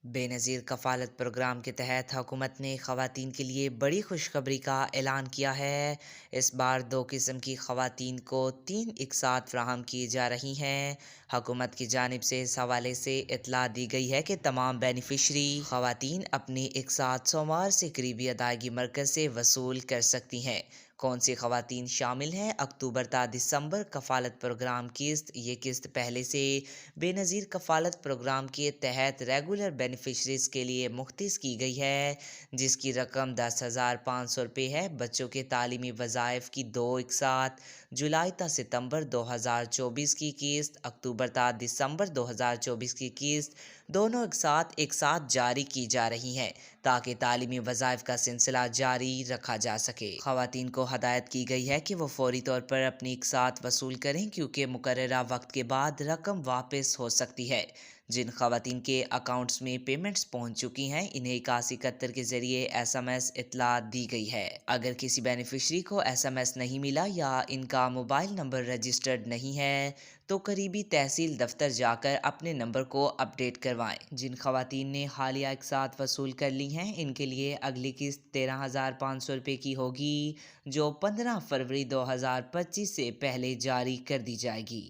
بے نظیر کفالت پروگرام کے تحت حکومت نے خواتین کے لیے بڑی خوشخبری کا اعلان کیا ہے۔ اس بار 2 قسم کی خواتین کو 3 اقساط فراہم کی جا رہی ہیں۔ حکومت کی جانب سے اس حوالے سے اطلاع دی گئی ہے کہ تمام بینیفیشری خواتین اپنی اقساط سوموار سے قریبی ادائیگی مرکز سے وصول کر سکتی ہیں۔ کون سی خواتین شامل ہیں؟ اکتوبر تا دسمبر کفالت پروگرام قسط۔ یہ قسط پہلے سے بے نظیر کفالت پروگرام کے تحت ریگولر بینیفیشریز کے لیے مختص کی گئی ہے، جس کی رقم 10,500 روپے ہے۔ بچوں کے تعلیمی وظائف کی 2 اقساط، جولائی تا ستمبر 2024 کی قسط، اکتوبر تا دسمبر 2024 کی قسط، دونوں اقساط ایک ساتھ جاری کی جا رہی ہیں تاکہ تعلیمی وظائف کا سلسلہ جاری رکھا جا سکے۔ خواتین کو ہدایت کی گئی ہے کہ وہ فوری طور پر اپنی اقساط وصول کریں کیونکہ مقررہ وقت کے بعد رقم واپس ہو سکتی ہے۔ جن خواتین کے اکاؤنٹس میں پیمنٹس پہنچ چکی ہیں انہیں 8171 کے ذریعے SMS اطلاع دی گئی ہے۔ اگر کسی بینیفیشری کو SMS نہیں ملا یا ان کا موبائل نمبر رجسٹرڈ نہیں ہے تو قریبی تحصیل دفتر جا کر اپنے نمبر کو اپ ڈیٹ کروائیں۔ جن خواتین نے حالیہ اقساط وصول کر لی ہیں ان کے لیے اگلی قسط 13,500 روپے کی ہوگی جو 15 فروری 2025 سے پہلے جاری کر دی جائے گی۔